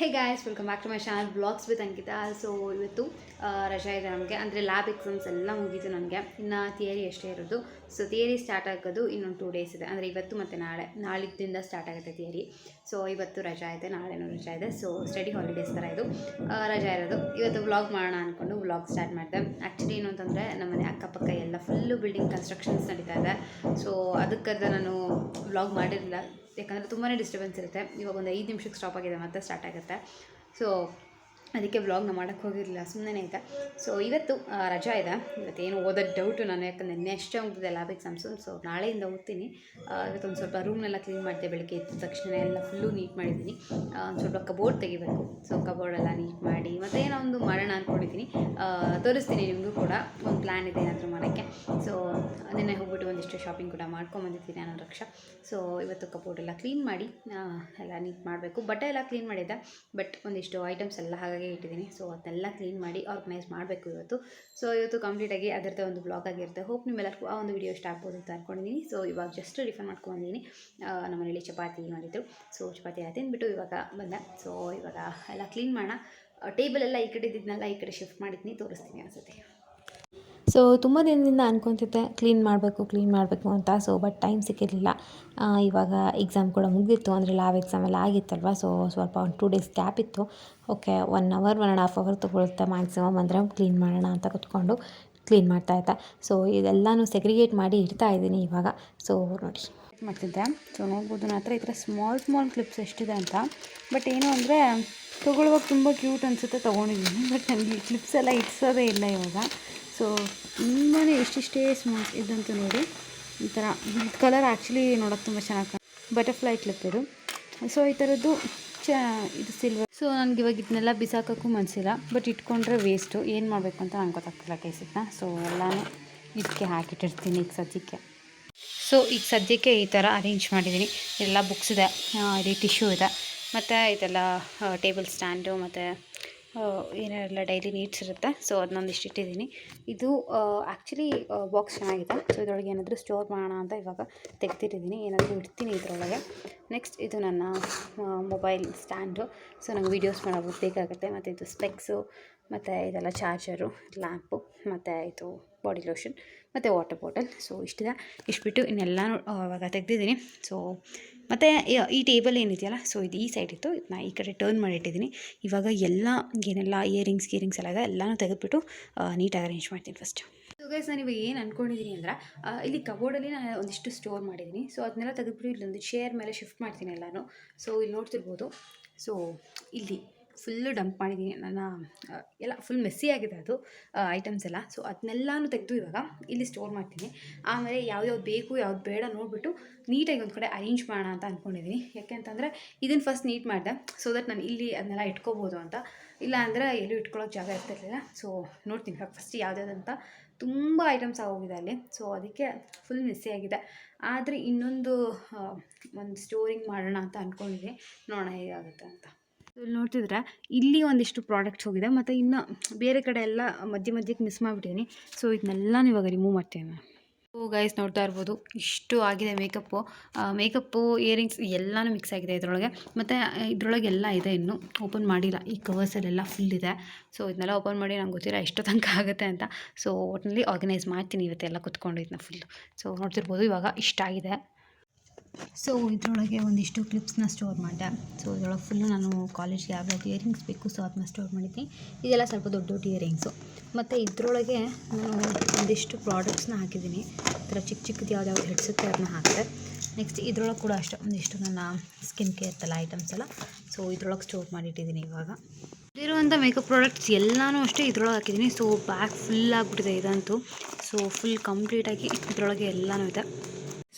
Hey guys, welcome back to my channel blogs with Ankita. So ಇವತ್ತು ರಜಾ ಇದೆ ನಮಗೆ, ಅಂದರೆ ಲ್ಯಾಬ್ ಎಕ್ಸಾಮ್ಸ್ ಎಲ್ಲ ಮುಗೀತು ನನಗೆ. ಇನ್ನು ಥಿಯರಿ ಅಷ್ಟೇ ಇರೋದು. ಸೊ ಥಿಯರಿ ಸ್ಟಾರ್ಟ್ ಆಗೋದು ಇನ್ನೊಂದು 2 ಡೇಸ್ ಇದೆ, ಅಂದರೆ ಇವತ್ತು ಮತ್ತು ನಾಳಿದ್ದಿಂದ ಸ್ಟಾರ್ಟ್ ಆಗುತ್ತೆ ಥಿಯರಿ. ಸೊ ಇವತ್ತು ರಜಾ ಇದೆ, ನಾಳೆನೂ ರಜಾ ಇದೆ. ಸೊ ಸ್ಟಡಿ ಹಾಲಿಡೇಸ್ ಥರ ಇದು ರಜಾ ಇರೋದು. ಇವತ್ತು ವ್ಲಾಗ್ ಮಾಡೋಣ ಅಂದ್ಕೊಂಡು ವ್ಲಾಗ್ ಸ್ಟಾರ್ಟ್ ಮಾಡಿದೆ. ಆ್ಯಕ್ಚುಲಿ ಏನು ಅಂತಂದರೆ ನಮ್ಮನೆ ಅಕ್ಕಪಕ್ಕ ಎಲ್ಲ ಫುಲ್ಲು ಬಿಲ್ಡಿಂಗ್ ಕನ್ಸ್ಟ್ರಕ್ಷನ್ಸ್ ನಡೀತಾ ಇದೆ. ಸೊ ಅದಕ್ಕೆ ನಾನು ವ್ಲಾಗ್ ಮಾಡಿರಲಿಲ್ಲ, ಯಾಕಂದರೆ ತುಂಬಾ ಡಿಸ್ಟರ್ಬೆನ್ಸ್ ಇರುತ್ತೆ. ಇವಾಗ ಒಂದು 5 ನಿಮಿಷಕ್ಕೆ ಸ್ಟಾಪ್ ಆಗಿದೆ, ಮತ್ತೆ ಸ್ಟಾರ್ಟ್ ಆಗುತ್ತೆ. ಸೊ ಅದಕ್ಕೆ ವ್ಲಾಗ್ನ ಮಾಡೋಕ್ಕೆ ಹೋಗಿರಲಿಲ್ಲ, ಸುಮ್ಮನೆ ಇದೆ. ಸೊ ಇವತ್ತು ರಜಾ ಇದೆ. ಇವತ್ತೇನು ಓದೋದು ಡೌಟು ನಾನು, ಯಾಕಂದರೆ ನೆಕ್ಸ್ಟ್ ಮುಗಿದಿದೆ ಲ್ಯಾಬ್ ಎಕ್ಸಾಮ್ಸು. ಸೊ ನಾಳೆಯಿಂದ ಓದ್ತೀನಿ. ಇವತ್ತೊಂದು ಸ್ವಲ್ಪ ರೂಮ್ನೆಲ್ಲ ಕ್ಲೀನ್ ಮಾಡಿದೆ. ಬೆಳಗ್ಗೆ ಎದ್ದ ತಕ್ಷಣ ಎಲ್ಲ ಫುಲ್ಲು ನೀಟ್ ಮಾಡಿದ್ದೀನಿ. ಒಂದು ಸ್ವಲ್ಪ ಕಬೋರ್ಡ್ ತೆಗಿಬೇಕು. ಸೊ ಕಬೋರ್ಡೆಲ್ಲ ನೀಟ್ ಮಾಡಿ ಮತ್ತು ಏನೋ ಒಂದು ಮಾಡೋಣ ಅಂದ್ಕೊಂಡಿದ್ದೀನಿ. ತೋರಿಸ್ತೀನಿ ನಿಮಗೂ ಕೂಡ. ಒಂದು ಪ್ಲ್ಯಾನ್ ಇದೆ ಏನಾದರೂ ಮಾಡೋಕ್ಕೆ. ಸೊ ನಿನ್ನೆ ಹೋಗ್ಬಿಟ್ಟು ಒಂದಿಷ್ಟು ಶಾಪಿಂಗ್ ಕೂಡ ಮಾಡ್ಕೊಂಬಂದಿದ್ದೀನಿ ನಾನು ರಕ್ಷಾ. ಸೊ ಇವತ್ತು ಕಬೋರ್ಡ್ ಎಲ್ಲ ಕ್ಲೀನ್ ಮಾಡಿ ಎಲ್ಲ ನೀಟ್ ಮಾಡಬೇಕು. ಬಟ್ಟೆ ಎಲ್ಲ ಕ್ಲೀನ್ ಮಾಡಿದ್ದೆ, ಬಟ್ ಒಂದಿಷ್ಟು ಐಟಮ್ಸ್ ಎಲ್ಲ ಹಾಗಾಗಿ ಇಟ್ಟಿದ್ದೀನಿ. ಸೊ ಅದನ್ನೆಲ್ಲ ಕ್ಲೀನ್ ಮಾಡಿ ಆರ್ಗನೈಸ್ ಮಾಡಬೇಕು ಇವತ್ತು. ಸೊ ಇವತ್ತು ಕಂಪ್ಲೀಟಾಗಿ ಅದರದ್ದೇ ಒಂದು ಬ್ಲಾಗ್ ಆಗಿರುತ್ತೆ. ಹೋಪ್ ನಿಮ್ಮೆಲ್ಲರಿಗೂ ಆ ಒಂದು ವಿಡಿಯೋ ಇಷ್ಟ ಆಗ್ಬೋದು ಅಂತ ಅಂದ್ಕೊಂಡಿದ್ದೀನಿ. ಸೊ ಇವಾಗ ಜಸ್ಟ್ ಟಿಫನ್ ಮಾಡ್ಕೊಂಡಿದ್ದೀನಿ. ನಮ್ಮ ಮನೇಲಿ ಚಪಾತಿ ಮಾಡಿದ್ರು. ಸೊ ಚಪಾತಿ ಎಲ್ಲ ತಿಂದ್ಬಿಟ್ಟು ಇವಾಗ ಬಂದೆ. ಸೊ ಇವಾಗ ಎಲ್ಲ ಕ್ಲೀನ್ ಮಾಡೋಣ. ಟೇಬಲ್ ಎಲ್ಲ ಈ ಕಡೆ ಇದ್ದಿದ್ದನ್ನೆಲ್ಲ ಈ ಕಡೆ ಶಿಫ್ಟ್ ಮಾಡಿದ್ದೀನಿ, ತೋರಿಸ್ತೀನಿ ಅನ್ಸುತ್ತೆ. ಸೊ ತುಂಬ ದಿನದಿಂದ ಅನ್ಕೊತಿದ್ದೆ ಕ್ಲೀನ್ ಮಾಡಬೇಕು ಅಂತ. ಸೊ ಬಟ್ ಟೈಮ್ ಸಿಕ್ಕಿರಲಿಲ್ಲ. ಇವಾಗ ಎಕ್ಸಾಮ್ ಕೂಡ ಮುಗಿದಿತ್ತು, ಅಂದರೆ ಲ್ಯಾಬ್ ಎಕ್ಸಾಮ್ ಎಲ್ಲ ಆಗಿತ್ತಲ್ವ. ಸೊ ಸ್ವಲ್ಪ ಒಂದು 2 ಡೇಸ್ ಗ್ಯಾಪ್ ಇತ್ತು. ಓಕೆ, 1 ಅವರ್ 1.5 ಅವರ್ ತೊಗೊಳುತ್ತೆ ಮ್ಯಾಕ್ಸಿಮಮ್, ಅಂದರೆ ಕ್ಲೀನ್ ಮಾಡೋಣ ಅಂತ ಕೂತ್ಕೊಂಡು ಕ್ಲೀನ್ ಮಾಡ್ತಾಯಿದ್ದೆ. ಸೊ ಇದೆಲ್ಲನೂ ಸೆಗ್ರಿಗೇಟ್ ಮಾಡಿ ಇಡ್ತಾ ಇದ್ದೀನಿ ಇವಾಗ. ಸೊ ನೋಡಿ ಮಾಡ್ತಿದ್ದೆ. ಸೊ ನೋಡ್ಬೋದು ನನ್ನ ಹತ್ರ ಈ ಥರ ಸ್ಮಾಲ್ ಕ್ಲಿಪ್ಸ್ ಎಷ್ಟಿದೆ ಅಂತ. ಬಟ್ ಏನು ಅಂದರೆ ತೊಗೊಳ್ಳುವಾಗ ತುಂಬ ಕ್ಯೂಟ್ ಅನಿಸುತ್ತೆ, ತೊಗೊಂಡಿದ್ದೀನಿ. ಬಟ್ ನನಗೆ ಈ ಕ್ಲಿಪ್ಸ್ ಎಲ್ಲ ಇಡ್ಸೋದೇ ಇಲ್ಲ ಇವಾಗ. ಸೊ ತುಂಬಾ ಇಷ್ಟಿಷ್ಟೇ ಸ್ಮಾಲ್ ಇದಂತೂ ನೋಡಿ, ಈ ಥರ ಕಲರ್ ಆ್ಯಕ್ಚುಲಿ ನೋಡೋಕ್ಕೆ ತುಂಬ ಚೆನ್ನಾಗಿ ಬಟರ್ಫ್ಲೈ ಕ್ಲಿಪ್ ಇದು. ಸೊ ಈ ಥರದ್ದು ಇದು ಸಿಲ್ವರ್. ಸೊ ನನಗೆ ಇವಾಗ ಇದನ್ನೆಲ್ಲ ಬಿಸಾಕೋಕ್ಕೂ ಮನಸ್ಸಿಲ್ಲ, ಬಟ್ ಇಟ್ಕೊಂಡ್ರೆ ವೇಸ್ಟು. ಏನು ಮಾಡಬೇಕು ಅಂತ ನಂಗೆ ಗೊತ್ತಾಗ್ತಿಲ್ಲ ಕೈಸಿದ್ನ. ಸೊ ಎಲ್ಲನೂ ಇದಕ್ಕೆ ಹಾಕಿಟ್ಟಿರ್ತೀನಿ ಈಗ ಸದ್ಯಕ್ಕೆ. ಸೊ ಈಗ ಸದ್ಯಕ್ಕೆ ಈ ಥರ ಅರೇಂಜ್ ಮಾಡಿದ್ದೀನಿ. ಎಲ್ಲ ಬುಕ್ಸ್ ಇದೆ, ಇಲ್ಲಿ ಟಿಶ್ಯೂ ಇದೆ, ಮತ್ತು ಇದೆಲ್ಲ ಟೇಬಲ್ ಸ್ಟ್ಯಾಂಡು, ಮತ್ತು ಏನೆಲ್ಲ ಡೈಲಿ ನೀಡ್ಸ್ ಇರುತ್ತೆ. ಸೊ ಅದನ್ನೊಂದಿಷ್ಟು ಇಟ್ಟಿದ್ದೀನಿ. ಇದು ಆ್ಯಕ್ಚುಲಿ ಬಾಕ್ಸ್ ಚೆನ್ನಾಗಿದೆ. ಸೊ ಇದರೊಳಗೆ ಏನಾದರೂ ಸ್ಟೋರ್ ಮಾಡೋಣ ಅಂತ ಇವಾಗ ತೆಗ್ದಿಟ್ಟಿದ್ದೀನಿ. ಏನಾದರೂ ಇಡ್ತೀನಿ ಇದರೊಳಗೆ. ನೆಕ್ಸ್ಟ್ ಇದು ನನ್ನ ಮೊಬೈಲ್ ಸ್ಟ್ಯಾಂಡು. ಸೊ ನಂಗೆ ವೀಡಿಯೋಸ್ ಮಾಡೋದು ಬೇಕಾಗುತ್ತೆ. ಮತ್ತು ಇದು ಸ್ಪೆಕ್ಸು, ಮತ್ತು ಇದೆಲ್ಲ ಚಾರ್ಜರು, ಲ್ಯಾಂಪು, ಮತ್ತು ಇದು ಬಾಡಿ ಲೋಷನ್, ಮತ್ತು ವಾಟರ್ ಬಾಟಲ್. ಸೊ ಇಷ್ಟಿದೆ. ಇಷ್ಟು ಬಿಟ್ಟು ಇನ್ನೆಲ್ಲನೂ ಇವಾಗ ತೆಗೆದಿದ್ದೀನಿ. ಸೊ ಮತ್ತು ಈ ಟೇಬಲ್ ಏನಿದೆಯಲ್ಲ, ಸೊ ಇದು ಈ ಸೈಡ್ ಇತ್ತು, ಇದನ್ನ ಈ ಕಡೆ ಟರ್ನ್ ಮಾಡಿಟ್ಟಿದ್ದೀನಿ. ಇವಾಗ ಏನೆಲ್ಲ ಇಯರಿಂಗ್ಸ್ ಎಲ್ಲ ಇದೆ ಎಲ್ಲನೂ ತೆಗೆದುಬಿಟ್ಟು ನೀಟಾಗಿ ಅರೇಂಜ್ ಮಾಡ್ತೀನಿ ಫಸ್ಟ್. ಸೊ ಗೈಸ್, ನಾನು ಇವಾಗ ಏನು ಅಂದ್ಕೊಂಡಿದ್ದೀನಿ ಅಂದರೆ, ಇಲ್ಲಿ ಕಬೋರ್ಡಲ್ಲಿ ನಾನು ಒಂದಿಷ್ಟು ಸ್ಟೋರ್ ಮಾಡಿದ್ದೀನಿ. ಸೊ ಅದನ್ನೆಲ್ಲ ತೆಗೆದುಬಿಟ್ಟು ಇಲ್ಲೊಂದು ಚೇರ್ ಮೇಲೆ ಶಿಫ್ಟ್ ಮಾಡ್ತೀನಿ ಎಲ್ಲನೂ. ಸೊ ಇಲ್ಲಿ ನೋಡ್ತಿರ್ಬೋದು. ಸೊ ಇಲ್ಲಿ ಫುಲ್ಲು ಡಂಪ್ ಮಾಡಿದ್ದೀನಿ. ನನ್ನ ಎಲ್ಲ ಫುಲ್ ಮೆಸ್ಸಿ ಆಗಿದೆ ಅದು ಐಟಮ್ಸ್ ಎಲ್ಲ. ಸೊ ಅದನ್ನೆಲ್ಲನೂ ತೆಗೆದು ಇವಾಗ ಇಲ್ಲಿ ಸ್ಟೋರ್ ಮಾಡ್ತೀನಿ. ಆಮೇಲೆ ಯಾವ್ದು ಬೇಕು ಯಾವ್ದು ಬೇಡ ನೋಡಿಬಿಟ್ಟು ನೀಟಾಗಿ ಒಂದು ಕಡೆ ಅರೇಂಜ್ ಮಾಡೋಣ ಅಂತ ಅಂದ್ಕೊಂಡಿದ್ದೀನಿ. ಯಾಕೆ ಅಂತಂದರೆ ಇದನ್ನು ಫಸ್ಟ್ ನೀಟ್ ಮಾಡಿದೆ, ಸೊ ದಟ್ ನಾನು ಇಲ್ಲಿ ಅದನ್ನೆಲ್ಲ ಇಟ್ಕೋಬೋದು ಅಂತ. ಇಲ್ಲ ಅಂದರೆ ಎಲ್ಲೂ ಇಟ್ಕೊಳ್ಳೋಕೆ ಜಾಗ ಇರ್ತಿರ್ಲಿಲ್ಲ. ಸೊ ನೋಡ್ತೀನಿ ಫಸ್ಟ್ ಯಾವುದ್ಯಾವುದಂತ. ತುಂಬ ಐಟಮ್ಸ್ ಆಗೋಗಿದೆ ಅಲ್ಲಿ. ಸೊ ಅದಕ್ಕೆ ಫುಲ್ ಮೆಸ್ಸಿ ಆಗಿದೆ. ಆದರೆ ಇನ್ನೊಂದು ಒಂದು ಸ್ಟೋರಿಂಗ್ ಮಾಡೋಣ ಅಂತ ಅಂದ್ಕೊಂಡಿದ್ದೀನಿ. ನೋಡೋಣ ಹೇಗಾಗುತ್ತೆ ಅಂತ. ಇಲ್ಲಿ ನೋಡ್ತಿದ್ರೆ ಇಲ್ಲಿ ಒಂದಿಷ್ಟು ಪ್ರಾಡಕ್ಟ್ಸ್ ಹೋಗಿದೆ, ಮತ್ತು ಇನ್ನು ಬೇರೆ ಕಡೆ ಎಲ್ಲ ಮಧ್ಯಕ್ಕೆ ಮಿಸ್ ಮಾಡಿಬಿಟ್ಟಿದ್ದೀನಿ. ಸೊ ಇದನ್ನೆಲ್ಲ ಇವಾಗ ರಿಮೂವ್ ಮಾಡ್ತೀನಿ ನಾನು. ಸೊ ಗೈಸ್, ನೋಡ್ತಾ ಇರ್ಬೋದು ಇಷ್ಟು ಆಗಿದೆ ಮೇಕಪ್ಪು ಇಯರಿಂಗ್ಸ್ ಎಲ್ಲನೂ ಮಿಕ್ಸ್ ಆಗಿದೆ ಇದರೊಳಗೆ. ಮತ್ತು ಇದರೊಳಗೆ ಎಲ್ಲ ಇದೆ, ಇನ್ನೂ ಓಪನ್ ಮಾಡಿಲ್ಲ. ಈ ಕವರ್ಸಲ್ಲೆಲ್ಲ ಫುಲ್ ಇದೆ. ಸೊ ಇದನ್ನೆಲ್ಲ ಓಪನ್ ಮಾಡಿ ನಂಗೆ ಗೊತ್ತಿಲ್ಲ ಎಷ್ಟು ತನಕ ಆಗುತ್ತೆ ಅಂತ. ಸೊ ಒಟ್ಟಿನಲ್ಲಿ ಆರ್ಗನೈಸ್ ಮಾಡ್ತೀನಿ ಇವತ್ತೆಲ್ಲ ಕುತ್ಕೊಂಡು ಇದನ್ನ ಫುಲ್ಲು. ಸೊ ನೋಡ್ತಿರ್ಬೋದು ಇವಾಗ ಇಷ್ಟ ಆಗಿದೆ. ಸೊ ಇದರೊಳಗೆ ಒಂದಿಷ್ಟು ಕ್ಲಿಪ್ಸ್ನ ಸ್ಟೋರ್ ಮಾಡಿದೆ. ಸೊ ಇದರೊಳಗೆ ಫುಲ್ಲು ನಾನು ಕಾಲೇಜ್ಗೆ ಯಾವ್ಯಾವ ಇಯರಿಂಗ್ಸ್ ಬೇಕು ಸೊ ಅದನ್ನ ಸ್ಟೋರ್ ಮಾಡಿದ್ದೀನಿ. ಇದೆಲ್ಲ ಸ್ವಲ್ಪ ದೊಡ್ಡ ಇಯರಿಂಗ್ಸು. ಮತ್ತು ಇದರೊಳಗೆ ನಾನು ಒಂದಿಷ್ಟು ಪ್ರಾಡಕ್ಟ್ಸ್ನ ಹಾಕಿದ್ದೀನಿ. ಈ ಥರ ಚಿಕ್ಕದು ಯಾವ್ದು ಹಿಡಿಸುತ್ತೆ ಅದನ್ನ ಹಾಕಿದೆ. ನೆಕ್ಸ್ಟ್ ಇದರೊಳಗೆ ಕೂಡ ಅಷ್ಟೇ ಒಂದಿಷ್ಟು ನನ್ನ ಸ್ಕಿನ್ ಕೇರ್ದೆಲ್ಲ ಐಟಮ್ಸ್ ಎಲ್ಲ. ಸೊ ಇದರೊಳಗೆ ಸ್ಟೋರ್ ಮಾಡಿಟ್ಟಿದ್ದೀನಿ ಇವಾಗ. ಇಲ್ಲಿರುವಂಥ ಮೇಕಪ್ ಪ್ರಾಡಕ್ಟ್ಸ್ ಎಲ್ಲನೂ ಅಷ್ಟೇ ಇದರೊಳಗೆ ಹಾಕಿದ್ದೀನಿ. ಸೊ ಬ್ಯಾಗ್ ಫುಲ್ ಆಗಿಬಿಟ್ಟಿದೆ ಇದಂತೂ. ಸೊ ಫುಲ್ ಕಂಪ್ಲೀಟಾಗಿ ಇದರೊಳಗೆ ಎಲ್ಲನೂ ಇದೆ.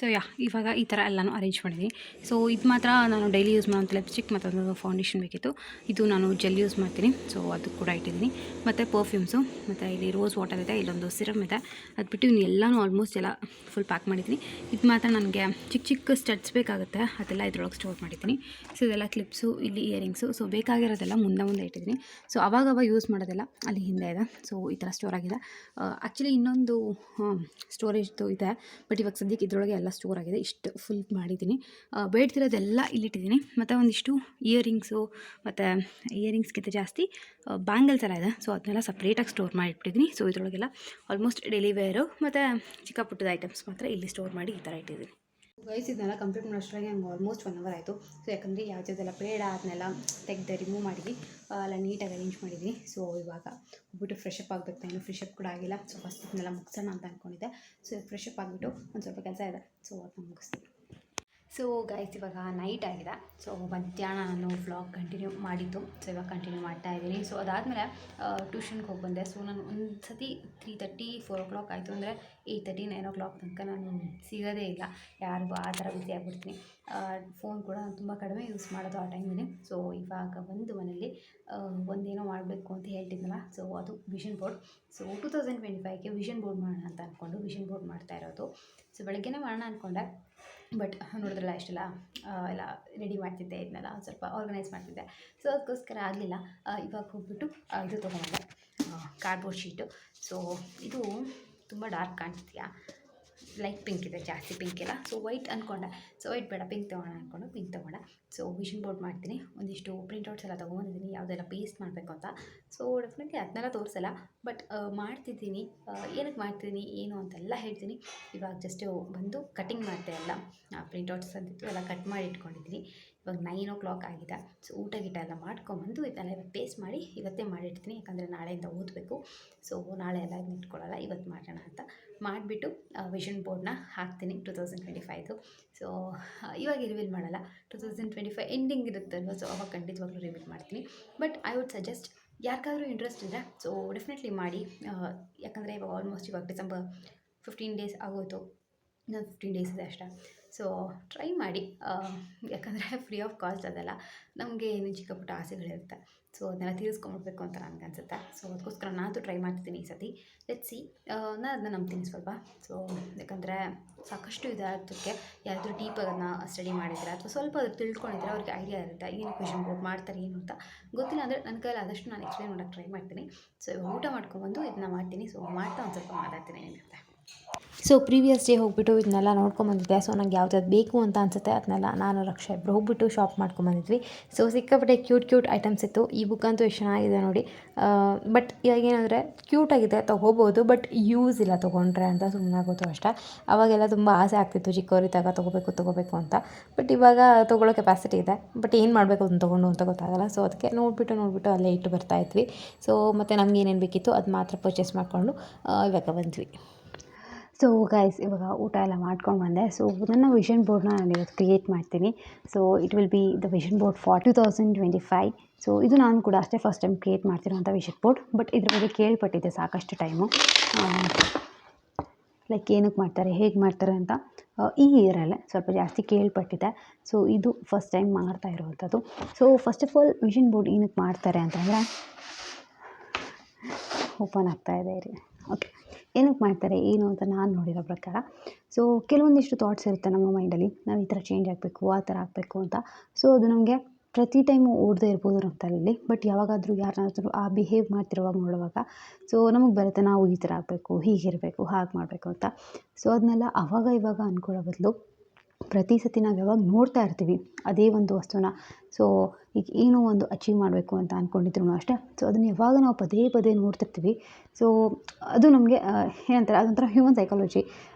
ಸೊ ಇವಾಗ ಈ ಥರ ಎಲ್ಲನೂ ಅರೇಂಜ್ ಮಾಡಿದ್ದೀನಿ. ಸೊ ಇದು ಮಾತ್ರ ನಾನು ಡೈಲಿ ಯೂಸ್ ಮಾಡೋಂಥ ಲಿಪ್ಸ್ಟಿಕ್ ಮತ್ತು ಒಂದು ಫೌಂಡೇಶನ್ ಬೇಕಿತ್ತು. ಇದು ನಾನು ಜೆಲ್ ಯೂಸ್ ಮಾಡ್ತೀನಿ. ಸೊ ಅದು ಕೂಡ ಇಟ್ಟಿದ್ದೀನಿ. ಮತ್ತು ಪರ್ಫ್ಯೂಮ್ಸು, ಮತ್ತು ಇಲ್ಲಿ ರೋಸ್ ವಾಟರ್ ಇದೆ, ಇಲ್ಲೊಂದು ಸಿರಮ್ ಇದೆ. ಅದು ಬಿಟ್ಟು ಇನ್ನು ಎಲ್ಲನೂ ಆಲ್ಮೋಸ್ಟ್ ಎಲ್ಲ ಫುಲ್ ಪ್ಯಾಕ್ ಮಾಡಿದ್ದೀನಿ. ಇದು ಮಾತ್ರ ನನಗೆ ಚಿಕ್ಕ ಸ್ಟಡ್ಸ್ ಬೇಕಾಗುತ್ತೆ, ಅದೆಲ್ಲ ಇದ್ರೊಳಗೆ ಸ್ಟೋರ್ ಮಾಡಿದ್ದೀನಿ. ಸೊ ಇದೆಲ್ಲ ಕ್ಲಿಪ್ಸು, ಇಲ್ಲಿ ಇಯರಿಂಗ್ಸು. ಸೊ ಬೇಕಾಗಿರೋದೆಲ್ಲ ಮುಂದೆ ಇಟ್ಟಿದ್ದೀನಿ. ಸೊ ಅವಾಗ ಯೂಸ್ ಮಾಡೋದೆಲ್ಲ ಅಲ್ಲಿ ಹಿಂದೆ ಇದೆ. ಸೊ ಈ ಥರ ಸ್ಟೋರ್ ಆಗಿದೆ. ಆ್ಯಕ್ಚುಲಿ ಇನ್ನೊಂದು ಸ್ಟೋರೇಜ್ದು ಇದೆ, ಬಟ್ ಇವಾಗ ಸದ್ಯಕ್ಕೆ ಇದರೊಳಗೆ ಎಲ್ಲ ಎಲ್ಲ ಸ್ಟೋರ್ ಆಗಿದೆ. ಇಷ್ಟು ಫುಲ್ ಮಾಡಿದ್ದೀನಿ. ಬೇಡ್ತಿರೋದೆಲ್ಲ ಇಲ್ಲಿಟ್ಟಿದ್ದೀನಿ. ಮತ್ತು ಒಂದಿಷ್ಟು ಇಯರಿಂಗ್ಸು ಮತ್ತು ಇಯರಿಂಗ್ಸ್ಗಿಂತ ಜಾಸ್ತಿ ಬ್ಯಾಂಗಲ್ಸ್ ಎಲ್ಲ ಇದೆ. ಸೊ ಅದನ್ನೆಲ್ಲ ಸಪ್ರೇಟಾಗಿ ಸ್ಟೋರ್ ಮಾಡಿಟ್ಬಿಟ್ಟಿದ್ದೀನಿ. ಸೊ ಇದರೊಳಗೆಲ್ಲ ಆಲ್ಮೋಸ್ಟ್ ಡೈಲಿ ವೇರು ಮತ್ತು ಚಿಕ್ಕ ಪುಟ್ಟದ ಐಟಮ್ಸ್ ಮಾತ್ರ ಇಲ್ಲಿ ಸ್ಟೋರ್ ಮಾಡಿ ಈ ಥರ ಇಟ್ಟಿದ್ದೀನಿ. ಗೈಸ್ ಇದನ್ನೆಲ್ಲ ಕಂಪ್ಲೀಟ್ ಮಾಡೋಷ್ಟರಾಗೆ ನಂಗೆ ಆಲ್ಮೋಸ್ಟ್ 1 hour ಆಯಿತು. ಸೊ ಯಾಕಂದರೆ ಯಾವುದೆಲ್ಲ ಬೇಡ ಅದನ್ನೆಲ್ಲ ತೆಗೆದು ರಿಮೂವ್ ಮಾಡಿದ್ವಿ, ಎಲ್ಲ ನೀಟಾಗಿ ಅರೇಂಜ್ ಮಾಡಿದ್ವಿ. ಸೊ ಇವಾಗ ಹೋಗ್ಬಿಟ್ಟು ಫ್ರೆಶ್ ಅಪ್ ಆಗಬೇಕು. ನಾನು ಫ್ರೆಶ್ ಅಪ್ ಕೂಡ ಆಗಿಲ್ಲ. ಸೊ ಫಸ್ಟ್ ಇದನ್ನೆಲ್ಲ ಮುಗಿಸೋಣ ಅಂತ ಅಂದ್ಕೊಂಡಿದ್ದೆ. ಸೊ ಫ್ರೆಶ್ ಅಪ್ ಆಗಿಬಿಟ್ಟು ಒಂದು ಸ್ವಲ್ಪ ಕೆಲಸ ಇದೆ. ಸೊ ಅದನ್ನ ಮುಗಿಸ್ತೀನಿ. ಸೊ ಗೈಸ್ ಇವಾಗ ನೈಟ್ ಆಗಿದೆ. ಸೊ ಮಧ್ಯಾಹ್ನ ನಾನು ವ್ಲಾಗ್ ಕಂಟಿನ್ಯೂ ಮಾಡಿದ್ದು. ಸೊ ಇವಾಗ ಕಂಟಿನ್ಯೂ ಮಾಡ್ತಾ ಇದ್ದೀನಿ. ಸೊ ಅದಾದಮೇಲೆ ಟ್ಯೂಷನ್ಗೆ ಹೋಗಿ ಬಂದೆ. ಸೊ ನಾನು ಒಂದು ಸತಿ 3:30 4 o'clock ಆಯಿತು ಅಂದರೆ 8:30 9 o'clock ತನಕ ನಾನು ಸಿಗೋದೇ ಇಲ್ಲ ಯಾರಿಗೂ. ಆ ಥರ ಬ್ಯುಸಿ ಆಗಿಬಿಡ್ತೀನಿ. ಫೋನ್ ಕೂಡ ನಾನು ತುಂಬ ಕಡಿಮೆ ಯೂಸ್ ಮಾಡೋದು ಆ ಟೈಮಲ್ಲಿ. ಸೊ ಇವಾಗ ಬಂದು ಮನೇಲಿ ಒಂದೇನೋ ಮಾಡಬೇಕು ಅಂತ ಹೇಳ್ತಿದ್ನಲ್ಲ, ಸೊ ಅದು ವಿಷನ್ ಬೋರ್ಡ್. ಸೊ 2025ಗೆ ವಿಷನ್ ಬೋರ್ಡ್ ಮಾಡೋಣ ಅಂತ ಅಂದ್ಕೊಂಡು ವಿಷನ್ ಬೋರ್ಡ್ ಮಾಡ್ತಾ ಇರೋದು. ಸೊ ಬೆಳಗ್ಗೆನೇ ಮಾಡೋಣ ಅಂದ್ಕೊಂಡೆ, ಬಟ್ ನೋಡಿದ್ರಲ್ಲ ಇಷ್ಟೆಲ್ಲ ಎಲ್ಲ ರೆಡಿ ಮಾಡ್ತಿದ್ದೆ, ಇದನ್ನೆಲ್ಲ ಒಂದು ಸ್ವಲ್ಪ ಆರ್ಗನೈಸ್ ಮಾಡ್ತಿದ್ದೆ. ಸೊ ಅದಕ್ಕೋಸ್ಕರ ಆಗಲಿಲ್ಲ. ಇವಾಗ ಹೋಗ್ಬಿಟ್ಟು ಇದು ತೊಗೊಂಡೆ, ಕಾರ್ಡ್ಬೋರ್ಡ್ ಶೀಟು. ಸೊ ಇದು ತುಂಬ ಡಾರ್ಕ್ ಕಾಣ್ತಿದೆಯಾ, ಲೈಟ್ ಪಿಂಕ್ ಇದೆ, ಜಾಸ್ತಿ ಪಿಂಕ್ ಇಲ್ಲ. ಸೊ ವೈಟ್ ಅಂದ್ಕೊಂಡೆ. ಸೊ ವೈಟ್ ಬೇಡ, ಪಿಂಕ್ ತೊಗೋಣ ಅಂದ್ಕೊಂಡು ಪಿಂಕ್ ತೊಗೊಂಡೆ. ಸೊ ವಿಷನ್ ಬೋರ್ಡ್ ಮಾಡ್ತೀನಿ. ಒಂದಿಷ್ಟು ಪ್ರಿಂಟ್ಔಟ್ಸ್ ಎಲ್ಲ ತೊಗೊಂಡಿದ್ದೀನಿ, ಯಾವುದೆಲ್ಲ ಪೇಸ್ಟ್ ಮಾಡಬೇಕು ಅಂತ. ಸೊ ಡೆಫಿನೆಟ್ಲಿ ಅದನ್ನೆಲ್ಲ ತೋರಿಸಲ್ಲ, ಬಟ್ ಮಾಡ್ತಿದ್ದೀನಿ. ಏನಕ್ಕೆ ಮಾಡ್ತಿದ್ದೀನಿ ಏನು ಅಂತೆಲ್ಲ ಹೇಳ್ತೀನಿ. ಇವಾಗ ಜಸ್ಟ್ ಬಂದು ಕಟಿಂಗ್ ಮಾಡಿದೆ. ಎಲ್ಲ ಪ್ರಿಂಟ್ಔಟ್ಸ್ ಅಂತಿತ್ತು ಎಲ್ಲ ಕಟ್ ಮಾಡಿ ಇಟ್ಕೊಂಡಿದ್ದೀನಿ. ಇವಾಗ 9 o'clock ಆಗಿದೆ. ಸೊ ಊಟ ಗೀಟ ಎಲ್ಲ ಮಾಡ್ಕೊಂಬಂದು ಇದನ್ನೆಲ್ಲ ಇವಾಗ ಪೇಸ್ಟ್ ಮಾಡಿ ಇವತ್ತೇ ಮಾಡಿಡ್ತೀನಿ. ಯಾಕಂದರೆ ನಾಳೆಯಿಂದ ಓದಬೇಕು. ಸೊ ನಾಳೆ ಎಲ್ಲ ಇದನ್ನ ಇಟ್ಕೊಳ್ಳಲ್ಲ, ಇವತ್ತು ಮಾಡೋಣ ಅಂತ ಮಾಡಿಬಿಟ್ಟು ವಿಷನ್ ಬೋರ್ಡ್ನ ಹಾಕ್ತೀನಿ 2025. ಸೊ ಇವಾಗ ರಿವೀಲ್ ಮಾಡಲ್ಲ, 2025 ಎಂಡಿಂಗ್ ಇರುತ್ತಲ್ವ. ಸೊ ಅವಾಗ ಖಂಡಿತವಾಗ್ಲೂ ರಿವೀಲ್ ಮಾಡ್ತೀನಿ. ಬಟ್ ಐ ವುಡ್ ಸಜೆಸ್ಟ್ ಯಾರಿಗಾದ್ರೂ ಇಂಟ್ರೆಸ್ಟ್ ಇದೆ ಸೊ ಡೆಫಿನೆಟ್ಲಿ ಮಾಡಿ. ಯಾಕಂದರೆ ಇವಾಗ ಆಲ್ಮೋಸ್ಟ್ ಇವಾಗ ಡಿಸೆಂಬರ್ 15 days ಆಗೋಯ್ತು, ಇನ್ನೊಂದು 15 days ಇದೆ ಅಷ್ಟೇ. ಸೊ ಟ್ರೈ ಮಾಡಿ, ಯಾಕಂದರೆ ಫ್ರೀ ಆಫ್ ಕಾಸ್ಟ್ ಅದೆಲ್ಲ. ನಮಗೆ ಏನು ಚಿಕ್ಕ ಪುಟ್ಟ ಆಸೆಗಳಿರುತ್ತೆ. ಸೊ ಅದನ್ನೆಲ್ಲ ತೀರಿಸ್ಕೊಂಡ್ಬಿಡ್ಬೇಕು ಅಂತ ನನಗೆ ಅನಿಸುತ್ತೆ. ಸೊ ಅದಕ್ಕೋಸ್ಕರ ನಾನು ಟ್ರೈ ಮಾಡ್ತಿದ್ದೀನಿ ಈ ಸತಿ. Let's see. ನಾನು ಅದನ್ನ ನಂಬ್ತೀನಿ ಸ್ವಲ್ಪ. ಸೊ ಯಾಕಂದರೆ ಸಾಕಷ್ಟು ಇದೆ ಅದಕ್ಕೆ. ಯಾರಾದರೂ ಡೀಪಾಗಿ ಅದನ್ನ ಸ್ಟಡಿ ಮಾಡಿದರೆ ಅಥವಾ ಸ್ವಲ್ಪ ಅದು ತಿಳ್ಕೊಂಡಿದ್ರೆ ಅವ್ರಿಗೆ ಐಡಿಯಾ ಇರುತ್ತೆ ಏನಕ್ಕೆ ವಿಷನ್ ಬೋರ್ಡ್ ಮಾಡ್ತಾರೆ ಏನು ಅಂತ. ಗೊತ್ತಿಲ್ಲ ಅಂದರೆ ನನ್ನ ಕೈಯಲ್ಲಿ ಆದಷ್ಟು ನಾನು ಎಕ್ಸ್ಪ್ಲೈನ್ ಮಾಡೋಕ್ಕೆ ಟ್ರೈ ಮಾಡ್ತೀನಿ. ಸೊ ಇವಾಗ ಊಟ ಮಾಡ್ಕೊಂಬಂದು ಇದನ್ನ ಮಾಡ್ತೀನಿ. ಸೊ ಮಾಡ್ತಾ ಒಂದು ಸ್ವಲ್ಪ ಮಾತಾಡ್ತೀನಿ ನಿಮ್ಮ ಜೊತೆ. ಸೊ ಪ್ರೀವಿಯಸ್ ಡೇ ಹೋಗ್ಬಿಟ್ಟು ಇದನ್ನೆಲ್ಲ ನೋಡ್ಕೊಂಬಂದಿದ್ದೆ. ಸೊ ನಂಗೆ ಯಾವ್ದು ಬೇಕು ಅಂತ ಅನಿಸುತ್ತೆ ಅದನ್ನೆಲ್ಲ ನಾನು ರಕ್ಷ ಇಬ್ಬರು ಹೋಗ್ಬಿಟ್ಟು ಶಾಪ್ ಮಾಡ್ಕೊಂಬಂದಿದ್ವಿ. ಸೊ ಸಿಕ್ಕಾಪಟ್ಟೆ ಕ್ಯೂಟ್ ಐಟಮ್ಸ್ ಇತ್ತು. ಈ ಬುಕ್ ಅಂತೂ ಎಷ್ಟು ಚೆನ್ನಾಗಿದೆ ನೋಡಿ. ಬಟ್ ಇವಾಗ ಏನಂದರೆ ಕ್ಯೂಟಾಗಿದೆ, ತೊಗೋಬೋದು, ಬಟ್ ಯೂಸ್ ಇಲ್ಲ ತೊಗೊಂಡ್ರೆ ಅಂತ ಸುಮ್ಮನೆ ಆಗೋದು ಅಷ್ಟೇ. ಅವಾಗೆಲ್ಲ ತುಂಬ ಆಸೆ ಆಗ್ತಿತ್ತು ಚಿಕ್ಕವರಿದ್ದಾಗ ತೊಗೋಬೇಕು ಅಂತ. ಬಟ್ ಇವಾಗ ತೊಗೊಳ್ಳೋ ಕೆಪಾಸಿಟಿ ಇದೆ, ಬಟ್ ಏನು ಮಾಡಬೇಕು ಅದನ್ನ ತೊಗೊಂಡು ಅಂತ ಗೊತ್ತಾಗಲ್ಲ. ಸೊ ಅದಕ್ಕೆ ನೋಡಿಬಿಟ್ಟು ಅಲ್ಲೇ ಇಟ್ಟು ಬರ್ತಾಯಿದ್ವಿ. ಸೊ ಮತ್ತು ನಮ್ಗೆ ಏನೇನು ಬೇಕಿತ್ತು ಅದು ಮಾತ್ರ ಪರ್ಚೇಸ್ ಮಾಡಿಕೊಂಡು ಇವಾಗ ಬಂದ್ವಿ. ಸೊ ಗೈಸ್ ಇವಾಗ ಊಟ ಎಲ್ಲ ಮಾಡ್ಕೊಂಡು ಬಂದೆ. ಸೊ ನನ್ನ ವಿಷನ್ ಬೋರ್ಡ್ನ ನಾನು ಇವತ್ತು ಕ್ರಿಯೇಟ್ ಮಾಡ್ತೀನಿ. So it will be the vision board for 2025. So ಇದು ನಾನು ಕೂಡ ಅಷ್ಟೇ ಫಸ್ಟ್ ಟೈಮ್ ಕ್ರಿಯೇಟ್ ಮಾಡ್ತಿರೋಂಥ ವಿಷನ್ ಬೋರ್ಡ್. ಬಟ್ ಇದ್ರ ಬಗ್ಗೆ ಕೇಳ್ಪಟ್ಟಿದ್ದೆ ಸಾಕಷ್ಟು ಟೈಮು, ಲೈಕ್ ಏನಕ್ಕೆ ಮಾಡ್ತಾರೆ ಹೇಗೆ ಮಾಡ್ತಾರೆ ಅಂತ. ಈ ಇಯರಲ್ಲೇ ಸ್ವಲ್ಪ ಜಾಸ್ತಿ ಕೇಳ್ಪಟ್ಟಿದೆ. ಸೊ ಇದು ಫಸ್ಟ್ ಟೈಮ್ ಮಾಡ್ತಾ ಇರೋವಂಥದ್ದು. So first of all vision board ಏನಕ್ಕೆ ಮಾಡ್ತಾರೆ ಅಂತಂದರೆ, ಓಪನ್ ಆಗ್ತಾಯಿದೆ ರೀ. ಓಕೆ, ಏನಕ್ಕೆ ಮಾಡ್ತಾರೆ ಏನು ಅಂತ ನಾನು ನೋಡಿರೋ ಪ್ರಕಾರ. ಸೊ ಕೆಲವೊಂದಿಷ್ಟು ಥಾಟ್ಸ್ ಇರುತ್ತೆ ನಮ್ಮ ಮೈಂಡಲ್ಲಿ, ನಾವು ಈ ಥರ ಚೇಂಜ್ ಆಗಬೇಕು ಆ ಥರ ಆಗಬೇಕು ಅಂತ. ಸೊ ಅದು ನಮಗೆ ಪ್ರತಿ ಟೈಮು ಓಡದೇ ಇರ್ಬೋದು ನಮ್ಮ ತಲೆಯಲ್ಲಿ. ಬಟ್ ಯಾವಾಗಾದರೂ ಯಾರನ್ನಾದ್ರೂ ಆ ಬಿಹೇವ್ ಮಾಡ್ತಿರುವಾಗ ನೋಡುವಾಗ ಸೊ ನಮಗೆ ಬರುತ್ತೆ ನಾವು ಈ ಥರ ಆಗಬೇಕು, ಹೀಗಿರಬೇಕು, ಹಾಗೆ ಮಾಡಬೇಕು ಅಂತ. ಸೊ ಅದನ್ನೆಲ್ಲ ಆವಾಗ ಇವಾಗ ಅಂದ್ಕೊಳ್ಳೋ ಬದಲು ಪ್ರತಿ ಸತಿ ನಾವು ಯಾವಾಗ ನೋಡ್ತಾ ಇರ್ತೀವಿ ಅದೇ ಒಂದು ವಸ್ತುನ, ಸೊ ಈಗ ಏನೋ ಒಂದು ಅಚೀವ್ ಮಾಡಬೇಕು ಅಂತ ಅಂದ್ಕೊಂಡಿದ್ರು ಅಷ್ಟೇ. ಸೊ ಅದನ್ನು ಯಾವಾಗ ನಾವು ಪದೇ ನೋಡ್ತಿರ್ತೀವಿ ಸೊ ಅದು ನಮಗೆ ಏನಂತಾರೆ, ಅದೊಂಥರ ಹ್ಯೂಮನ್ ಸೈಕಾಲಜಿ.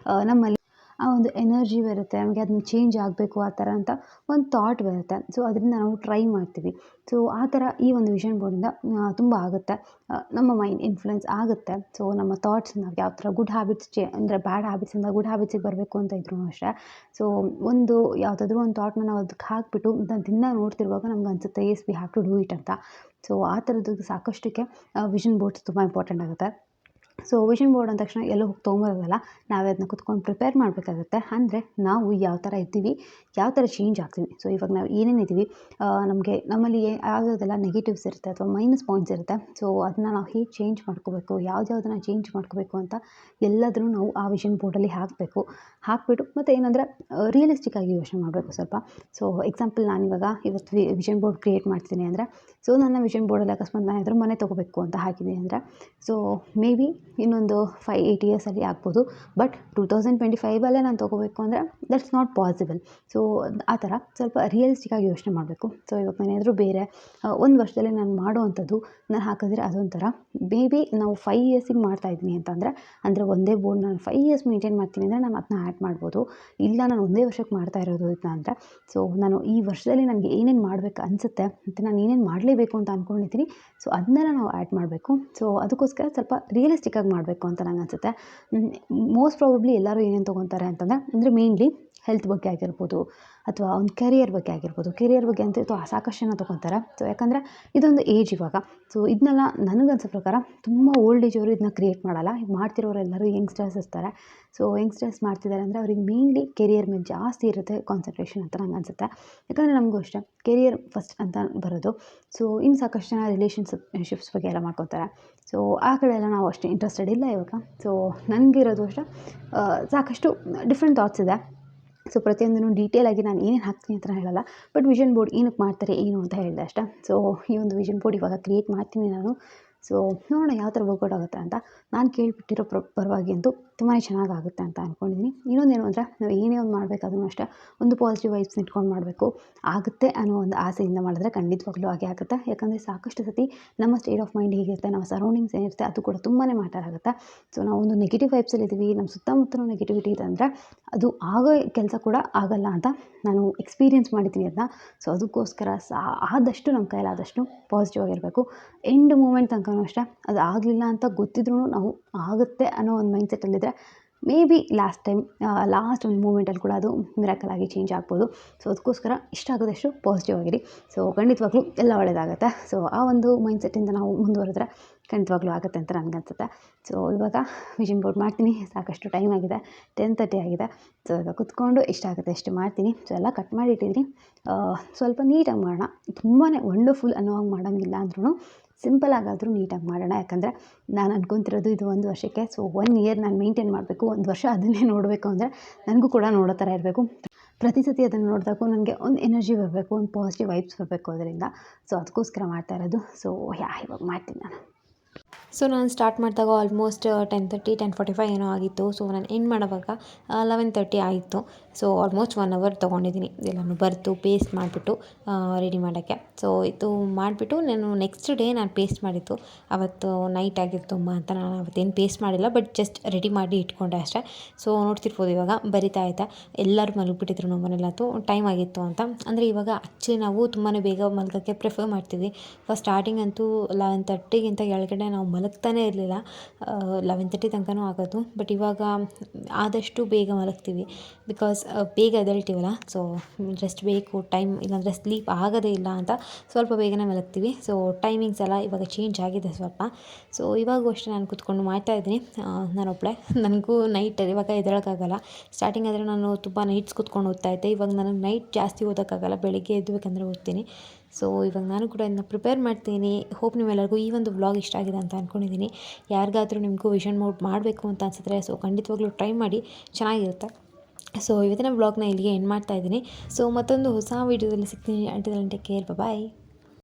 ನಮ್ಮಲ್ಲಿ ಆ ಒಂದು ಎನರ್ಜಿ ಬರುತ್ತೆ, ನಮಗೆ ಅದನ್ನ ಚೇಂಜ್ ಆಗಬೇಕು ಆ ಥರ ಅಂತ ಒಂದು ಥಾಟ್ ಬರುತ್ತೆ. ಸೊ ಅದರಿಂದ ನಾವು ಟ್ರೈ ಮಾಡ್ತೀವಿ. ಸೊ ಆ ಥರ ಈ ಒಂದು ವಿಷನ್ ಬೋರ್ಡಿಂದ ತುಂಬ ಆಗುತ್ತೆ, ನಮ್ಮ ಮೈಂಡ್ ಇನ್ಫ್ಲುಯೆನ್ಸ್ ಆಗುತ್ತೆ. ಸೊ ನಮ್ಮ ಥಾಟ್ಸ್ ನಾವು ಯಾವ ಥರ ಗುಡ್ ಹ್ಯಾಬಿಟ್ಸ್ ಅಂದರೆ ಬ್ಯಾಡ್ ಹ್ಯಾಬಿಟ್ಸಿಂದ ಗುಡ್ ಹ್ಯಾಬಿಟ್ಸಿಗೆ ಬರಬೇಕು ಅಂತ ಇದ್ರೂ ಅಷ್ಟೇ. ಸೊ ಒಂದು ಯಾವುದಾದ್ರೂ ಒಂದು ಥಾಟ್ನ ನಾವು ಅದಕ್ಕೆ ಹಾಕಿಬಿಟ್ಟು ದಿನ ನೋಡ್ತಿರುವಾಗ ನಮ್ಗೆ ಅನಿಸುತ್ತೆ yes we have to do it ಅಂತ. ಸೊ ಆ ಥರದ್ದು ಸಾಕಷ್ಟಕ್ಕೆ ವಿಷನ್ ಬೋರ್ಡ್ಸ್ ತುಂಬ ಇಂಪಾರ್ಟೆಂಟ್ ಆಗುತ್ತೆ. ಸೊ ವಿಷನ್ ಬೋರ್ಡ್ ಅಂದ ತಕ್ಷಣ ಎಲ್ಲೋ ಹೋಗಿ ತೊಗೊಂಬರೋದಲ್ಲ, ನಾವೇ ಅದನ್ನ ಕುತ್ಕೊಂಡು ಪ್ರಿಪೇರ್ ಮಾಡಬೇಕಾಗುತ್ತೆ. ಅಂದರೆ ನಾವು ಯಾವ ಥರ ಇರ್ತೀವಿ, ಯಾವ ಥರ ಚೇಂಜ್ ಆಗ್ತೀವಿ. ಸೊ ಇವಾಗ ನಾವು ಏನೇನಿದ್ದೀವಿ, ನಮ್ಮಲ್ಲಿ ಯಾವುದೆಲ್ಲ ನೆಗೆಟಿವ್ಸ್ ಇರುತ್ತೆ ಅಥವಾ ಮೈನಸ್ ಪಾಯಿಂಟ್ಸ್ ಇರುತ್ತೆ. ಸೊ ಅದನ್ನ ನಾವು ಹೇಗೆ ಚೇಂಜ್ ಮಾಡ್ಕೋಬೇಕು, ಯಾವುದನ್ನು ಚೇಂಜ್ ಮಾಡ್ಕೋಬೇಕು ಅಂತ ಎಲ್ಲದನ್ನು ನಾವು ಆ ವಿಷನ್ ಬೋರ್ಡಲ್ಲಿ ಹಾಕಿಬಿಟ್ಟು ಮತ್ತು ಏನಂದರೆ ರಿಯಲಿಸ್ಟಿಕ್ಕಾಗಿ ಯೋಚನೆ ಮಾಡಬೇಕು ಸ್ವಲ್ಪ. ಸೊ ಎಕ್ಸಾಂಪಲ್ ನಾನಿವಾಗ ಇವತ್ತು ವಿಷನ್ ಬೋರ್ಡ್ ಕ್ರಿಯೇಟ್ ಮಾಡ್ತೀನಿ ಅಂದರೆ, ಸೊ ನನ್ನ ವಿಷನ್ ಬೋರ್ಡಲ್ಲಿ ಅಕಸ್ಮಾತ್ ನಾನು ಏನಾದರೂ ಮನೆ ತೊಗೋಬೇಕು ಅಂತ ಹಾಕಿದ್ದೀನಿ ಅಂದರೆ, ಸೊ ಮೇ ಬಿ ಇನ್ನೊಂದು 5-8 ಇಯರ್ಸಲ್ಲಿ ಆಗ್ಬೋದು. ಬಟ್ 2025 ನಾನು ತೊಗೋಬೇಕು ಅಂದರೆ ದಟ್ಸ್ ನಾಟ್ ಪಾಸಿಬಲ್. ಸೊ ಆ ಥರ ಸ್ವಲ್ಪ ರಿಯಲಿಸ್ಟಿಕ್ಕಾಗಿ ಯೋಚನೆ ಮಾಡಬೇಕು. ಸೊ ಇವಾಗ ನಾನೇನಾದರೂ ಬೇರೆ 1 ವರ್ಷದಲ್ಲಿ ನಾನು ಮಾಡುವಂಥದ್ದು ನಾನು ಹಾಕಿದ್ರೆ ಅದೊಂಥರ. ಮೇ ಬಿ ನಾವು 5 ಇಯರ್ಸಿಗೆ ಮಾಡ್ತಾಯಿದ್ದೀನಿ ಅಂತಂದರೆ, ಅಂದರೆ ಒಂದೇ ಬೋರ್ಡ್ ನಾನು 5 ಇಯರ್ಸ್ ಮೇಂಟೈನ್ ಮಾಡ್ತೀನಿ ಅಂದರೆ ನಾನು ಅದನ್ನ ಆ್ಯಡ್ ಮಾಡ್ಬೋದು. ಇಲ್ಲ ನಾನು ಒಂದೇ ವರ್ಷಕ್ಕೆ ಮಾಡ್ತಾ ಇರೋದು ಇದನ್ನ ಅಂದರೆ, ಸೊ ನಾನು ಈ ವರ್ಷದಲ್ಲಿ ನನಗೆ ಏನೇನು ಮಾಡಬೇಕು ಅನಿಸುತ್ತೆ ಮತ್ತು ನಾನು ಏನೇನು ಮಾಡಲೇಬೇಕು ಅಂತ ಅಂದ್ಕೊಂಡಿದ್ದೀನಿ, ಸೊ ಅದನ್ನೆಲ್ಲ ನಾವು ಆ್ಯಡ್ ಮಾಡಬೇಕು. ಸೊ ಅದಕ್ಕೋಸ್ಕರ ಸ್ವಲ್ಪ ರಿಯಲಿಸ್ಟಿಕ್ಕಾಗಿ ಮಾಡಬೇಕು ಅಂತ ನಂಗೆ ಅನಿಸುತ್ತೆ. ಮೋಸ್ಟ್ ಪ್ರಾಬಬ್ಲಿ ಎಲ್ಲರೂ ಏನೇನು ತೊಗೊತಾರೆ ಅಂತಂದರೆ, ಅಂದರೆ ಮೇಯ್ನ್ಲಿ ಹೆಲ್ತ್ ಬಗ್ಗೆ ಆಗಿರ್ಬೋದು ಅಥವಾ ಒಂದು ಕೆರಿಯರ್ ಬಗ್ಗೆ ಆಗಿರ್ಬೋದು. ಕೆರಿಯರ್ ಬಗ್ಗೆ ಅಂತೂ ಸಾಕಷ್ಟು ಜನ ತೊಗೊತಾರೆ. ಸೊ ಯಾಕಂದರೆ ಇದೊಂದು ಏಜ್ ಇವಾಗ. ಸೊ ಇದನ್ನೆಲ್ಲ ನನಗನ್ಸೋ ಪ್ರಕಾರ ತುಂಬ ಓಲ್ಡ್ ಏಜ್ ಅವರು ಇದನ್ನ ಕ್ರಿಯೇಟ್ ಮಾಡಲ್ಲ. ಈಗ ಮಾಡ್ತಿರೋರೆಲ್ಲರೂ ಯಂಗ್ಸ್ಟರ್ಸ್ ಇರ್ತಾರೆ. ಸೊ ಯಂಗ್ಸ್ಟರ್ಸ್ ಮಾಡ್ತಿದ್ದಾರೆ ಅಂದರೆ ಅವ್ರಿಗೆ ಮೇಯ್ನ್ಲಿ ಕೆರಿಯರ್ ಮೇಲೆ ಜಾಸ್ತಿ ಇರುತ್ತೆ ಕಾನ್ಸಂಟ್ರೇಷನ್ ಅಂತ ನಂಗೆ ಅನಿಸುತ್ತೆ. ಯಾಕಂದರೆ ನಮಗೂ ಅಷ್ಟೇ ಕೆರಿಯರ್ ಫಸ್ಟ್ ಅಂತ ಬರೋದು. ಸೊ ಇನ್ನು ಸಾಕಷ್ಟು ಜನ ರಿಲೇಷನ್ಶಿಪ್ಸ್ ಬಗ್ಗೆ ಎಲ್ಲ ಮಾಡ್ಕೊತಾರೆ. ಸೊ ಆ ಕಡೆ ಎಲ್ಲ ನಾವು ಅಷ್ಟು ಇಂಟ್ರೆಸ್ಟೆಡ್ ಇಲ್ಲ ಇವಾಗ. ಸೊ ನನಗಿರೋದು ಅಷ್ಟೇ ಸಾಕಷ್ಟು ಡಿಫ್ರೆಂಟ್ ಥಾಟ್ಸ್ ಇದೆ. ಸೊ ಪ್ರತಿಯೊಂದನ್ನು ಡೀಟೇಲಾಗಿ ನಾನು ಏನೇನು ಹಾಕ್ತೀನಿ ಅಂತ ಹೇಳಲ್ಲ. ಬಟ್ ವಿಷನ್ ಬೋರ್ಡ್ ಏನಕ್ಕೆ ಮಾಡ್ತಾರೆ ಏನು ಅಂತ ಹೇಳಿದೆ ಅಷ್ಟೇ. ಸೊ ಈ ಒಂದು ವಿಷನ್ ಬೋರ್ಡ್ ಇವಾಗ ಕ್ರಿಯೇಟ್ ಮಾಡ್ತೀನಿ ನಾನು. ಸೊ ನೋಡೋಣ ಯಾವ ಥರ ವರ್ಕೌಟ್ ಆಗುತ್ತೆ ಅಂತ. ನಾನು ಕೇಳಿಬಿಟ್ಟಿರೋ ಪರವಾಗಿ ಅಂತೂ ತುಂಬಾ ಚೆನ್ನಾಗಾಗುತ್ತೆ ಅಂತ ಅಂದ್ಕೊಂಡಿದ್ದೀನಿ. ಇನ್ನೊಂದೇನು ಅಂದರೆ, ನಾವು ಏನೇ ಒಂದು ಮಾಡಬೇಕಾದ್ರೂ ಅಷ್ಟೇ ಒಂದು ಪಾಸಿಟಿವ್ ವೈಬ್ಸ್ನ ಇಟ್ಕೊಂಡು ಮಾಡಬೇಕು. ಆಗುತ್ತೆ ಅನ್ನೋ ಒಂದು ಆಸೆಯಿಂದ ಮಾಡಿದ್ರೆ ಖಂಡಿತವಾಗ್ಲೂ ಹಾಗೆ ಆಗುತ್ತೆ. ಯಾಕಂದರೆ ಸಾಕಷ್ಟು ಸತಿ ನಮ್ಮ ಸ್ಟೇಟ್ ಆಫ್ ಮೈಂಡ್ ಹೇಗಿರುತ್ತೆ, ನಮ್ಮ ಸರೌಂಡಿಂಗ್ಸ್ ಏನಿರುತ್ತೆ ಅದು ಕೂಡ ತುಂಬಾ ಮ್ಯಾಟರ್ ಆಗುತ್ತೆ. ಸೊ ನಾವು ಒಂದು ನೆಗೆಟಿವ್ ವೈಬ್ಸಲ್ಲಿ ಇದ್ದೀವಿ, ನಮ್ಮ ಸುತ್ತಮುತ್ತಲೂ ನೆಗೆಟಿವಿಟಿ ಇದೆ ಅಂದರೆ ಅದು ಆಗೋ ಕೆಲಸ ಕೂಡ ಆಗಲ್ಲ ಅಂತ ನಾನು ಎಕ್ಸ್ಪೀರಿಯೆನ್ಸ್ ಮಾಡಿದ್ದೀನಿ ಅದನ್ನ. ಸೊ ಅದಕ್ಕೋಸ್ಕರ ಆದಷ್ಟು ನಮ್ಮ ಕೈಲಾದಷ್ಟು ಪಾಸಿಟಿವ್ ಆಗಿರಬೇಕು. ಎಂಡ್ ಮೂಮೆಂಟ್ ತನಕನೂ ಅಷ್ಟೇ ಅದು ಆಗಲಿಲ್ಲ ಅಂತ ಗೊತ್ತಿದ್ರೂ ನಾವು ಆಗುತ್ತೆ ಅನ್ನೋ ಒಂದು ಮೈಂಡ್ಸೆಟ್ಟಲ್ಲಿದ್ದರೆ ಮೇ ಬಿ ಲಾಸ್ಟ್ ಒಂದು ಮೂಮೆಂಟಲ್ಲಿ ಕೂಡ ಅದು ಮಿರಾಕಲ್ ಆಗಿ ಚೇಂಜ್ ಆಗ್ಬೋದು. ಸೊ ಅದಕ್ಕೋಸ್ಕರ ಇಷ್ಟ ಆಗೋದಷ್ಟು ಪಾಸಿಟಿವ್ ಆಗಿರಿ. ಸೊ ಖಂಡಿತವಾಗ್ಲೂ ಎಲ್ಲ ಒಳ್ಳೆಯದಾಗುತ್ತೆ. ಸೊ ಆ ಒಂದು ಮೈಂಡ್ಸೆಟ್ಟಿಂದ ನಾವು ಮುಂದುವರೆದ್ರೆ ಖಂಡಿತವಾಗ್ಲೂ ಆಗುತ್ತೆ ಅಂತ ನನಗನ್ಸುತ್ತೆ. ಸೊ ಇವಾಗ ವಿಷನ್ ಬೋರ್ಡ್ ಮಾಡ್ತೀನಿ. ಸಾಕಷ್ಟು ಟೈಮ್ ಆಗಿದೆ, 10:30 ಆಗಿದೆ. ಸೊ ಇವಾಗ ಕುತ್ಕೊಂಡು ಇಷ್ಟ ಆಗುತ್ತೆ ಅಷ್ಟು ಮಾಡ್ತೀನಿ. ಸೊ ಎಲ್ಲ ಕಟ್ ಮಾಡಿ ಇಟ್ಟಿದ್ದೀನಿ. ಸ್ವಲ್ಪ ನೀಟಾಗಿ ಮಾಡೋಣ. ತುಂಬಾ ವಂಡರ್ಫುಲ್ ಅನ್ನೋ ಹಾಗೆ ಮಾಡೋಂಗಿಲ್ಲ ಅಂದ್ರೂ ಸಿಂಪಲ್ ಆಗಾದರೂ ನೀಟಾಗಿ ಮಾಡೋಣ. ಯಾಕಂದರೆ ನಾನು ಅನ್ಕೊತಿರೋದು ಇದು 1 ವರ್ಷಕ್ಕೆ. ಸೊ 1 ಇಯರ್ ನಾನು ಮೇಂಟೈನ್ ಮಾಡಬೇಕು. 1 ವರ್ಷ ಅದನ್ನೇ ನೋಡಬೇಕು ಅಂದರೆ ನನಗೂ ಕೂಡ ನೋಡೋ ಥರ ಇರಬೇಕು. ಪ್ರತಿ ಸತಿ ಅದನ್ನು ನೋಡಿದಾಗೂ ನನಗೆ ಒಂದು ಎನರ್ಜಿ ಬರಬೇಕು, ಒಂದು ಪಾಸಿಟಿವ್ ವೈಬ್ಸ್ ಬರಬೇಕು ಅದರಿಂದ. ಸೊ ಅದಕ್ಕೋಸ್ಕರ ಮಾಡ್ತಾ ಇರೋದು. ಸೊ ಇವಾಗ ಮಾಡ್ತೀನಿ ನಾನು. ಸೊ ನಾನು ಸ್ಟಾರ್ಟ್ ಮಾಡಿದಾಗ ಆಲ್ಮೋಸ್ಟ್ 10:30, 10:45 ಏನೋ ಆಗಿತ್ತು. ಸೊ ನಾನು ಎಂಡ್ ಮಾಡೋವಾಗ 11:30 ಆಯಿತು. ಸೊ ಆಲ್ಮೋಸ್ಟ್ 1 ಅವರ್ ತೊಗೊಂಡಿದ್ದೀನಿ ಎಲ್ಲನೂ ಬರೆದು ಪೇಸ್ಟ್ ಮಾಡಿಬಿಟ್ಟು ರೆಡಿ ಮಾಡೋಕ್ಕೆ. ಸೊ ಇದು ಮಾಡಿಬಿಟ್ಟು ನಾನು ನೆಕ್ಸ್ಟ್ ಡೇ ನಾನು ಪೇಸ್ಟ್ ಮಾಡಿದ್ದು ಅವತ್ತು ನೈಟ್ ಆಗಿತ್ತು ತುಂಬ ಅಂತ ನಾನು ಅವತ್ತೇನು ಪೇಸ್ಟ್ ಮಾಡಿಲ್ಲ, ಬಟ್ ಜಸ್ಟ್ ರೆಡಿ ಮಾಡಿ ಇಟ್ಕೊಂಡೆ ಅಷ್ಟೇ. ಸೊ ನೋಡ್ತಿರ್ಬೋದು ಇವಾಗ ಬರಿತಾ ಇದ್ದೆ. ಎಲ್ಲರೂ ಮಲಗಿಬಿಟ್ಟಿದ್ರು ನಮ್ಮ ಮನೇಲಂತೂ, ಟೈಮ್ ಆಗಿತ್ತು ಅಂತ. ಅಂದರೆ ಇವಾಗ ಆ್ಯಕ್ಚುಲಿ ನಾವು ತುಂಬಾ ಬೇಗ ಮಲಗೋಕ್ಕೆ ಪ್ರಿಫರ್ ಮಾಡ್ತೀವಿ. ಫಸ್ಟ್ ಸ್ಟಾರ್ಟಿಂಗ್ ಅಂತೂ 11:30ಗಿಂತ ಕೆಳಗಡೆ ನಾವು ಮಲಗ್ತಾನೇ ಇರಲಿಲ್ಲ. 11:30 ತನಕನೂ ಆಗೋದು. ಬಟ್ ಇವಾಗ ಆದಷ್ಟು ಬೇಗ ಮಲಗ್ತೀವಿ. ಬಿಕಾಸ್ ಬೇಗ ಎದ್ದೇಳ್ತೀವಲ್ಲ. ಸೊ ರೆಸ್ಟ್ ಬೇಕು, ಟೈಮ್ ಇಲ್ಲಾಂದರೆ ಸ್ಲೀಪ್ ಆಗೋದೇ ಇಲ್ಲ ಅಂತ ಸ್ವಲ್ಪ ಬೇಗನೆ ಮಲಗ್ತೀವಿ. ಸೊ ಟೈಮಿಂಗ್ಸ್ ಎಲ್ಲ ಇವಾಗ ಚೇಂಜ್ ಆಗಿದೆ ಸ್ವಲ್ಪ. ಸೊ ಇವಾಗೂ ಅಷ್ಟೇ ನಾನು ಕೂತ್ಕೊಂಡು ಮಾಡ್ತಾಯಿದ್ದೀನಿ ನಾನೊಬ್ಬಳೆ. ನನಗೂ ನೈಟ್ ಇವಾಗ ಎದ್ದೇಳೋಕ್ಕಾಗಲ್ಲ. ಸ್ಟಾರ್ಟಿಂಗ್ ಆದರೆ ನಾನು ತುಂಬ ನೈಟ್ಸ್ ಕೂತ್ಕೊಂಡು ಓದ್ತಾಯಿದ್ದೆ. ಇವಾಗ ನನಗೆ ನೈಟ್ ಜಾಸ್ತಿ ಓದೋಕ್ಕಾಗಲ್ಲ, ಬೆಳಗ್ಗೆ ಎದ್ದಬೇಕಂದ್ರೆ ಓದ್ತೀನಿ. ಸೊ ಇವಾಗ ನಾನು ಕೂಡ ಇದನ್ನ ಪ್ರಿಪೇರ್ ಮಾಡ್ತೀನಿ. ಹೋಪ್ ನಿಮ್ಮೆಲ್ಲರಿಗೂ ಈ ಒಂದು ವ್ಲಾಗ್ ಇಷ್ಟ ಆಗಿದೆ ಅಂತ ಅಂದ್ಕೊಂಡಿದ್ದೀನಿ. ಯಾರಿಗಾದರೂ ನಿಮಗೂ ವಿಷನ್ ಬೋರ್ಡ್ ಮಾಡಬೇಕು ಅಂತ ಅನಿಸಿದ್ರೆ ಸೊ ಖಂಡಿತವಾಗ್ಲೂ ಟ್ರೈ ಮಾಡಿ, ಚೆನ್ನಾಗಿರುತ್ತೆ. ಸೊ ಇವತ್ತಿನ ವ್ಲಾಗ್ನ ಇಲ್ಲಿಗೆ ಎಂಡ್ ಮಾಡ್ತಾಯಿದ್ದೀನಿ. ಸೊ ಮತ್ತೊಂದು ಹೊಸ ವೀಡಿಯೋದಲ್ಲಿ ಸಿಗ್ತೀನಿ. ಅಂಟಿಲ್ ಟೇಕ್ ಕೇರ್, ಬಾಯ್.